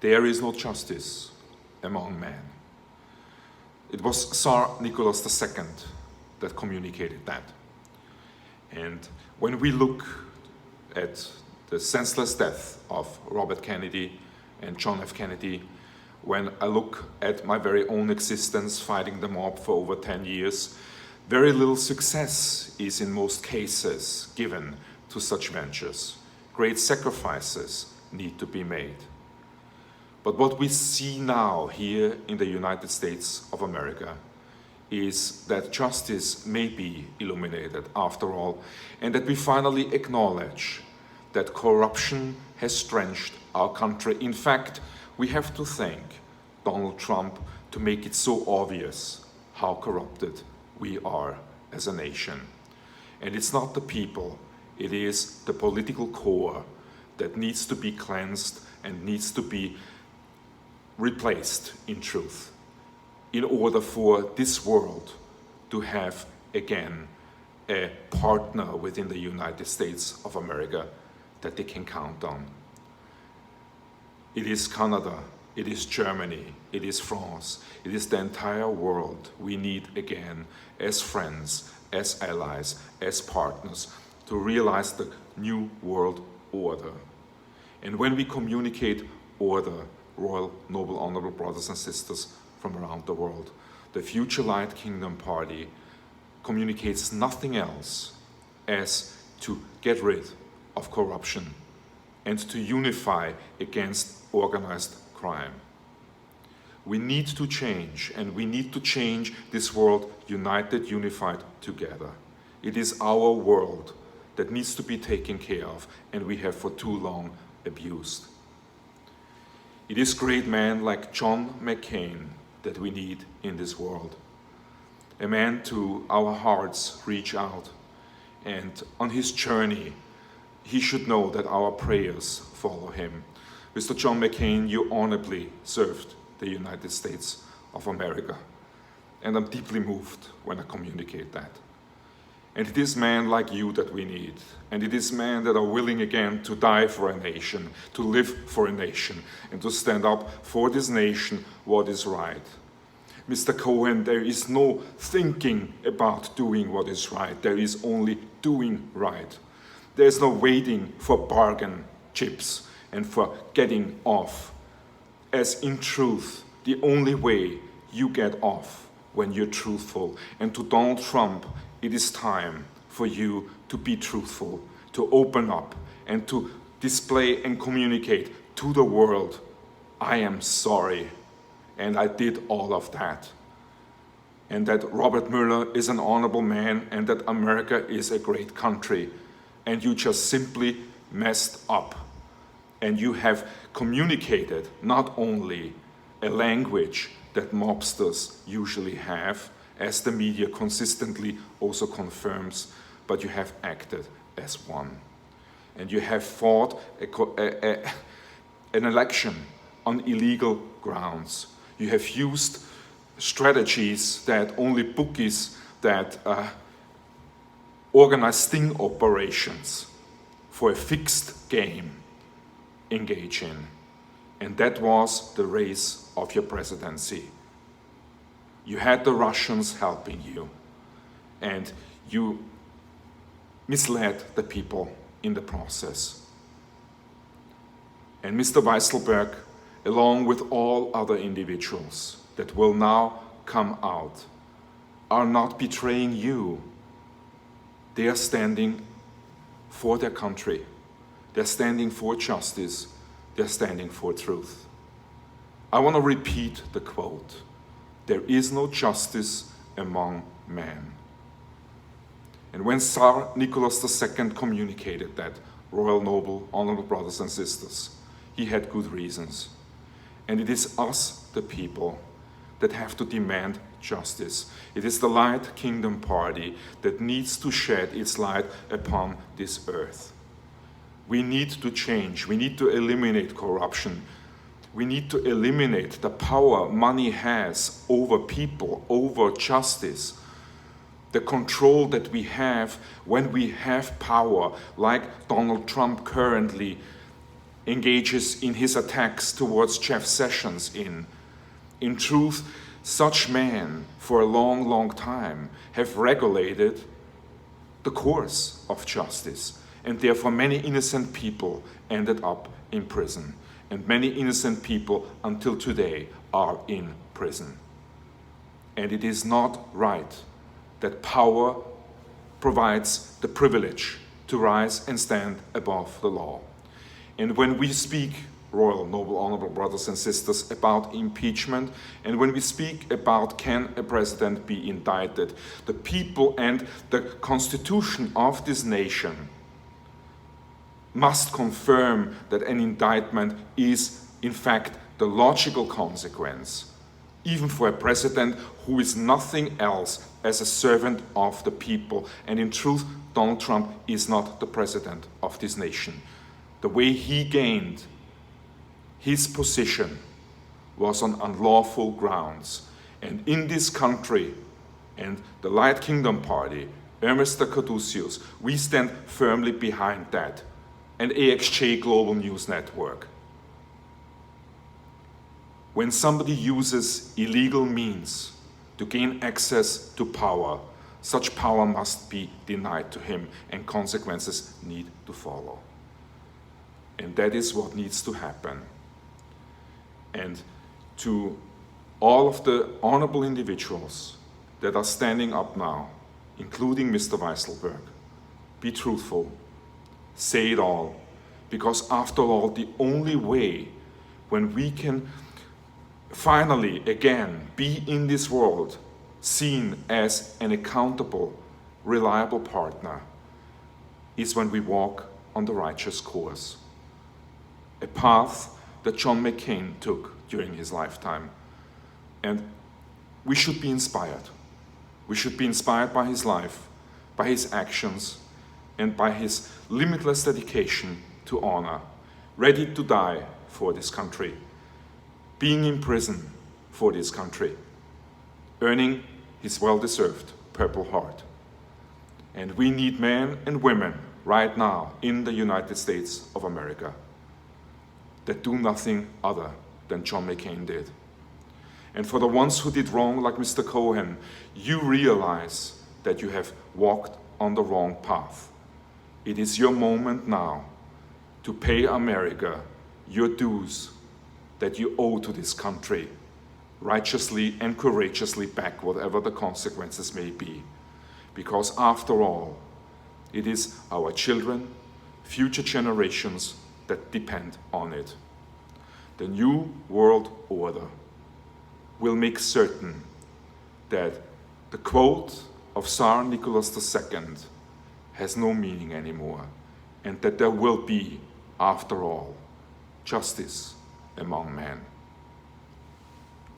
There is no justice among men. It was Tsar Nicholas II that communicated that. And when we look at the senseless death of Robert Kennedy and John F. Kennedy, when I look at my very own existence fighting the mob for over 10 years, very little success is in most cases given to such ventures. Great sacrifices need to be made. But what we see now here in the United States of America is that justice may be illuminated after all, and that we finally acknowledge that corruption has drenched our country. In fact, we have to thank Donald Trump to make it so obvious how corrupted we are as a nation. And it's not the people, it is the political core that needs to be cleansed and needs to be replaced in truth in order for this world to have again a partner within the United States of America that they can count on. It is Canada, it is Germany, it is France, it is the entire world we need again as friends, as allies, as partners to realize the new world order. And when we communicate order, royal, noble, honorable brothers and sisters from around the world, the Future Light Kingdom Party communicates nothing else as to get rid of corruption and to unify against organized crime. We need to change, and we need to change this world united, unified together. It is our world that needs to be taken care of, and we have for too long abused. It is great men like John McCain that we need in this world. A man to our hearts reach out, and on his journey, he should know that our prayers follow him. Mr. John McCain, you honorably served the United States of America, and I'm deeply moved when I communicate that. And it is men like you that we need, and it is men that are willing again to die for a nation, to live for a nation, and to stand up for this nation what is right. Mr. Cohen, there is no thinking about doing what is right, there is only doing right. There is no waiting for bargain chips and for getting off, as in truth, the only way you get off when you're truthful. And to Donald Trump, it is time for you to be truthful, to open up and to display and communicate to the world, I am sorry, and I did all of that. And that Robert Mueller is an honorable man, and that America is a great country. And you just simply messed up. And you have communicated not only a language that mobsters usually have, as the media consistently also confirms, but you have acted as one. And you have fought an election on illegal grounds. You have used strategies that only bookies that organize sting operations for a fixed game engage in. And that was the race of your presidency. You had the Russians helping you, and you misled the people in the process. And Mr. Weisselberg, along with all other individuals that will now come out, are not betraying you. They are standing for their country. They're standing for justice. They're standing for truth. I want to repeat the quote. There is no justice among men. And when Tsar Nicholas II communicated that, royal, noble, honorable brothers and sisters, he had good reasons. And it is us, the people, that have to demand justice. It is the Light Kingdom Party that needs to shed its light upon this earth. We need to change. We need to eliminate corruption. We need to eliminate the power money has over people, over justice. The control that we have when we have power, like Donald Trump currently engages in his attacks towards Jeff Sessions in. In truth, such men for a long, long time have regulated the course of justice, and therefore many innocent people ended up in prison, and many innocent people until today are in prison. And it is not right that power provides the privilege to rise and stand above the law. And when we speak, royal, noble, honorable brothers and sisters, about impeachment, and when we speak about can a president be indicted, the people and the constitution of this nation must confirm that an indictment is, in fact, the logical consequence, even for a president who is nothing else as a servant of the people. And in truth, Donald Trump is not the president of this nation. The way he gained his position was on unlawful grounds. And in this country, and the Light Kingdom Party, Mr. Caduceus, we stand firmly behind that, and AXJ Global News Network. When somebody uses illegal means to gain access to power, such power must be denied to him, and consequences need to follow. And that is what needs to happen. And to all of the honorable individuals that are standing up now, including Mr. Weisselberg, be truthful, say it all, because after all, the only way when we can finally again be in this world seen as an accountable, reliable partner is when we walk on the righteous course. A path that John McCain took during his lifetime. And we should be inspired. We should be inspired by his life, by his actions, and by his limitless dedication to honor, ready to die for this country, being in prison for this country, earning his well-deserved Purple Heart. And we need men and women right now in the United States of America that do nothing other than John McCain did. And for the ones who did wrong, like Mr. Cohen, you realize that you have walked on the wrong path. It is your moment now to pay America your dues that you owe to this country, righteously and courageously back whatever the consequences may be. Because after all, it is our children, future generations that depend on it. The new world order will make certain that the quote of Tsar Nicholas II has no meaning anymore, and that there will be, after all, justice among men.